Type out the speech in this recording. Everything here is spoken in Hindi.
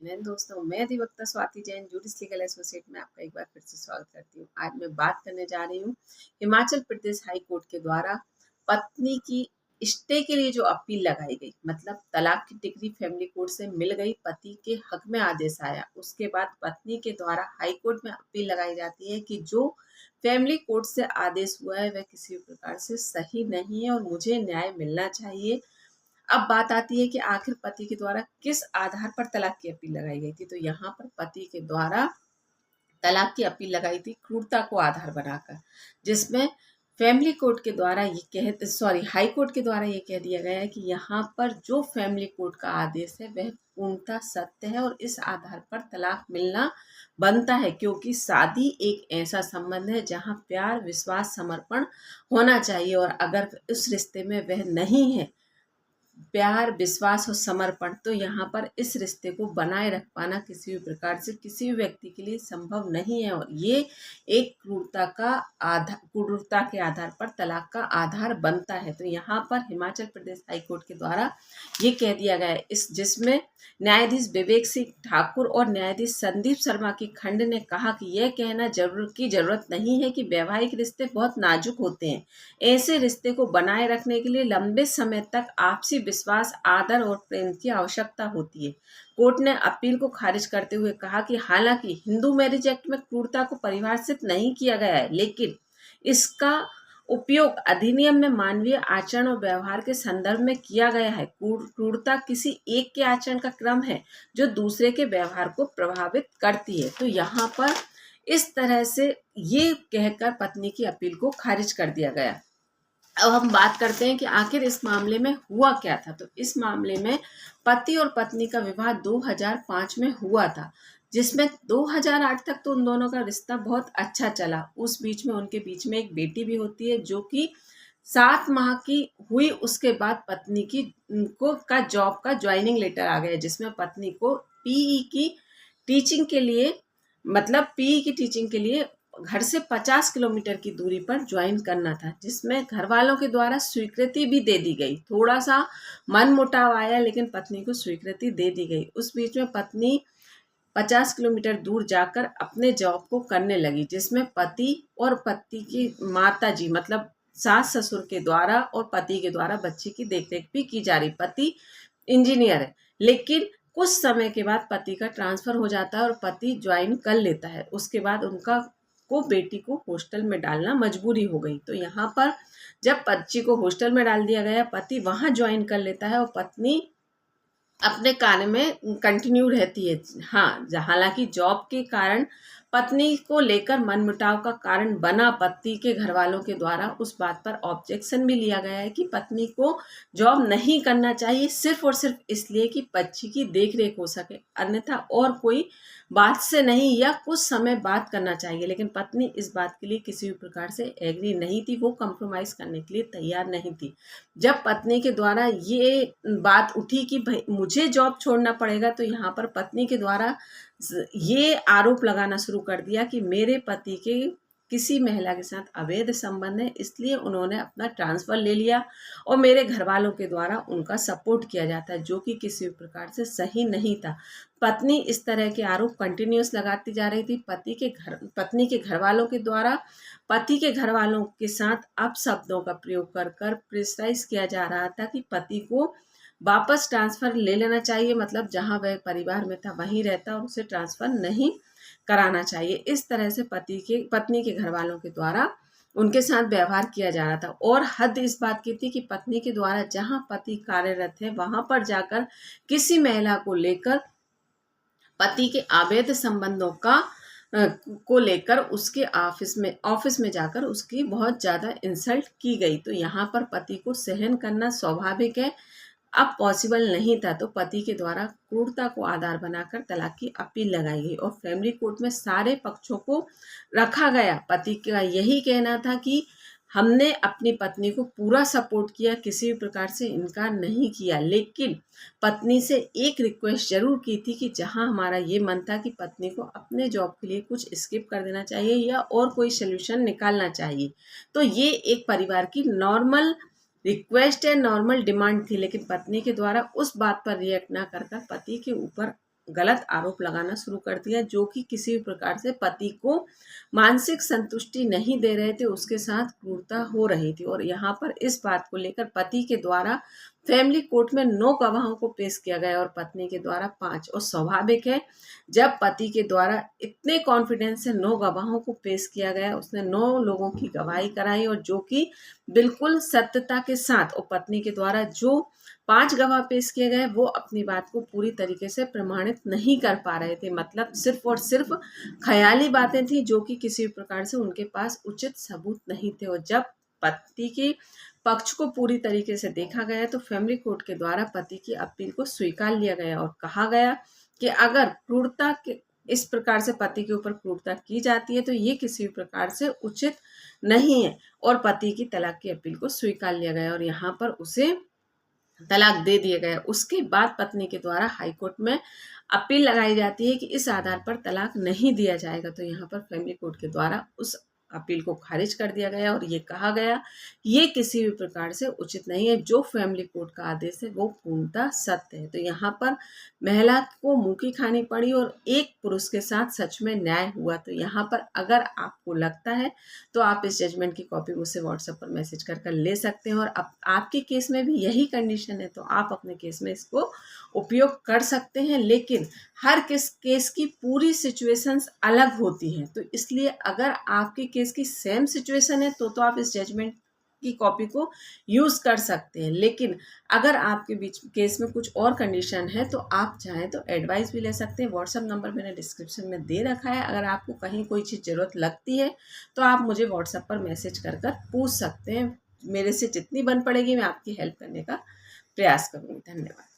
मैं दोस्तों, मैं अधिवक्ता स्वाति जैन जुडिस लीगल एसोसिएट में आपका एक बार फिर से स्वागत करती हूँ। आज मैं बात करने जा रही हूँ हिमाचल प्रदेश हाई कोर्ट के द्वारा पत्नी की स्टे के लिए जो अपील लगाई गई, मतलब तलाक की डिग्री फैमिली कोर्ट से मिल गई, पति के हक में आदेश आया, उसके बाद पत्नी के द्वारा हाई कोर्ट में अपील लगाई जाती है कि जो फैमिली कोर्ट से आदेश हुआ है वह किसी प्रकार से सही नहीं है और मुझे न्याय मिलना चाहिए। अब बात आती है कि आखिर पति के द्वारा किस आधार पर तलाक की अपील लगाई गई थी। तो यहाँ पर पति के द्वारा तलाक की अपील लगाई थी क्रूरता को आधार बनाकर, जिसमें फैमिली कोर्ट के द्वारा हाई कोर्ट के द्वारा ये कह दिया गया है कि यहाँ पर जो फैमिली कोर्ट का आदेश है वह पूर्णतः सत्य है और इस आधार पर तलाक मिलना बनता है, क्योंकि शादी एक ऐसा संबंध है जहाँ प्यार, विश्वास, समर्पण होना चाहिए और अगर उस रिश्ते में वह नहीं है प्यार, विश्वास और समर्पण, तो यहाँ पर इस रिश्ते को बनाए रख पाना किसी भी प्रकार से किसी भी व्यक्ति के लिए संभव नहीं है और ये एक क्रूरता के आधार पर तलाक का आधार बनता है। तो यहाँ पर हिमाचल प्रदेश हाई कोर्ट के द्वारा ये कह दिया गया है, जिसमें न्यायाधीश विवेक सिंह ठाकुर और न्यायाधीश संदीप शर्मा की खंड ने कहा कि यह कहना जरूरत नहीं है कि वैवाहिक रिश्ते बहुत नाजुक होते हैं। ऐसे रिश्ते को बनाए रखने के लिए लंबे समय तक आपसी विश्वास, आदर और प्रेम की आवश्यकता होती है। कोर्ट ने अपील को खारिज करते हुए कहा कि हालांकि हिंदू मैरिज एक्ट में क्रूरता को परिभाषित नहीं किया गया है, लेकिन इसका उपयोग अधिनियम में मानवीय आचरण और व्यवहार के संदर्भ में किया गया है। क्रूरता किसी एक के आचरण का क्रम है जो दूसरे के व्यवहार को प्रभावित करती है। तो यहाँ पर इस तरह से ये कहकर पत्नी की अपील को खारिज कर दिया गया। अब हम बात करते हैं कि आखिर इस मामले में हुआ क्या था। तो इस मामले में पति और पत्नी का विवाह 2005 में हुआ था, जिसमें 2008 तक तो उन दोनों का रिश्ता बहुत अच्छा चला। उस बीच में उनके बीच में एक बेटी भी होती है जो कि 7 माह की हुई। उसके बाद पत्नी का जॉब का ज्वाइनिंग लेटर आ गया, जिसमें पत्नी को पीई की टीचिंग के लिए घर से 50 किलोमीटर की दूरी पर ज्वाइन करना था, जिसमें घर वालों के द्वारा स्वीकृति भी दे दी गई। थोड़ा सा मन मुटाव आया, लेकिन पत्नी को स्वीकृति दे दी गई। उस बीच में पत्नी 50 किलोमीटर दूर जाकर अपने जॉब को करने लगी, जिसमें पति और पति की माता जी, मतलब सास ससुर के द्वारा और पति के द्वारा बच्ची की देखरेख भी की जा रही। पति इंजीनियर है, लेकिन कुछ समय के बाद पति का ट्रांसफर हो जाता है और पति ज्वाइन कर लेता है। उसके बाद बेटी को हॉस्टल में डालना मजबूरी हो गई। तो यहाँ पर जब बच्ची को हॉस्टल में डाल दिया गया, पति वहां ज्वाइन कर लेता है और पत्नी अपने कार्य में कंटिन्यू रहती है। हाँ, हालांकि जॉब के कारण पत्नी को लेकर मनमुटाव का कारण बना। पति के घर वालों के द्वारा उस बात पर ऑब्जेक्शन भी लिया गया है कि पत्नी को जॉब नहीं करना चाहिए सिर्फ और सिर्फ इसलिए कि बच्ची की देखरेख हो सके, अन्यथा और कोई बात से नहीं या कुछ समय बात करना चाहिए। लेकिन पत्नी इस बात के लिए किसी भी प्रकार से एग्री नहीं थी, वो कंप्रोमाइज करने के लिए तैयार नहीं थी। जब पत्नी के द्वारा ये बात उठी कि भाई मुझे जॉब छोड़ना पड़ेगा, तो यहाँ पर पत्नी के द्वारा ये आरोप लगाना शुरू कर दिया कि मेरे पति के किसी महिला के साथ अवैध संबंध है, इसलिए उन्होंने अपना ट्रांसफर ले लिया और मेरे घर वालों के द्वारा उनका सपोर्ट किया जाता है, जो कि किसी प्रकार से सही नहीं था। पत्नी इस तरह के आरोप कंटिन्यूस लगाती जा रही थी। पत्नी के घर वालों के द्वारा पति के घर वालों के साथ अपशब्दों का प्रयोग कर प्रेशराइज किया जा रहा था कि पति को वापस ट्रांसफर ले लेना चाहिए, मतलब जहां वह परिवार में था वहीं रहता और उसे ट्रांसफर नहीं कराना चाहिए। इस तरह से पत्नी के घर वालों के द्वारा उनके साथ व्यवहार किया जा रहा था। और हद इस बात की थी कि पत्नी के द्वारा जहां पति कार्यरत है वहां पर जाकर किसी महिला को लेकर पति के अवैध संबंधों को लेकर उसके ऑफिस में जाकर उसकी बहुत ज़्यादा इंसल्ट की गई। तो यहाँ पर पति को सहन करना स्वाभाविक है, अब पॉसिबल नहीं था। तो पति के द्वारा क्रूरता को आधार बनाकर तलाक की अपील लगाई गई और फैमिली कोर्ट में सारे पक्षों को रखा गया। पति का यही कहना था कि हमने अपनी पत्नी को पूरा सपोर्ट किया, किसी भी प्रकार से इनकार नहीं किया, लेकिन पत्नी से एक रिक्वेस्ट जरूर की थी कि जहां हमारा ये मन था कि पत्नी को अपने जॉब के लिए कुछ स्किप कर देना चाहिए या और कोई सोल्यूशन निकालना चाहिए। तो ये एक परिवार की नॉर्मल रिक्वेस्ट है, नॉर्मल डिमांड थी, लेकिन पत्नी के द्वारा उस बात पर रिएक्ट ना कर पति के ऊपर गलत आरोप लगाना शुरू कर दिया, जो कि किसी भी प्रकार से पति को मानसिक संतुष्टि नहीं दे रहे थे, उसके साथ क्रूरता हो रही थी। और यहाँ पर इस बात को लेकर पति के द्वारा फैमिली कोर्ट में 9 गवाहों को पेश किया गया और पत्नी के द्वारा 5। और स्वाभाविक है, जब पति के द्वारा इतने कॉन्फिडेंस से 9 गवाहों को पेश किया गया, उसने 9 लोगों की गवाही कराई और जो कि बिल्कुल सत्यता के साथ, और पत्नी के द्वारा जो 5 गवाह पेश किए गए वो अपनी बात को पूरी तरीके से प्रमाणित नहीं कर पा रहे थे। मतलब सिर्फ और सिर्फ ख्याली बातें थी, जो कि किसी भी प्रकार से उनके पास उचित सबूत नहीं थे। और जब पति के पक्ष को पूरी तरीके से देखा गया तो फैमिली कोर्ट के द्वारा पति की अपील को स्वीकार लिया गया और कहा गया कि अगर क्रूरता के इस प्रकार से पति के ऊपर क्रूरता की जाती है तो ये किसी भी प्रकार से उचित नहीं है, और पति की तलाक की अपील को स्वीकार लिया गया और यहाँ पर उसे तलाक दे दिया गया। उसके बाद पत्नी के द्वारा हाईकोर्ट में अपील लगाई जाती है कि इस आधार पर तलाक नहीं दिया जाएगा। तो यहाँ पर फैमिली कोर्ट के द्वारा उस अपील को खारिज कर दिया गया और ये कहा गया ये किसी भी प्रकार से उचित नहीं है, जो फैमिली कोर्ट का आदेश है वो पूर्णतः सत्य है। तो यहाँ पर महिला को मुंह की खानी पड़ी और एक पुरुष के साथ सच में न्याय हुआ। तो यहाँ पर अगर आपको लगता है तो आप इस जजमेंट की कॉपी मुझसे व्हाट्सएप पर मैसेज कर ले सकते हैं। और अब आपके केस में भी यही कंडीशन है तो आप अपने केस में इसको उपयोग कर सकते हैं, लेकिन हर केस की पूरी सिचुएशंस अलग होती हैं। तो इसलिए अगर आपके केस की सेम सिचुएशन है तो आप इस जजमेंट की कॉपी को यूज़ कर सकते हैं, लेकिन अगर आपके बीच केस में कुछ और कंडीशन है तो आप चाहें तो एडवाइस भी ले सकते हैं। व्हाट्सएप नंबर मैंने डिस्क्रिप्शन में दे रखा है। अगर आपको कहीं कोई चीज़ ज़रूरत लगती है तो आप मुझे व्हाट्सएप पर मैसेज कर पूछ सकते हैं। मेरे से जितनी बन पड़ेगी मैं आपकी हेल्प करने का प्रयास करूँगी। धन्यवाद।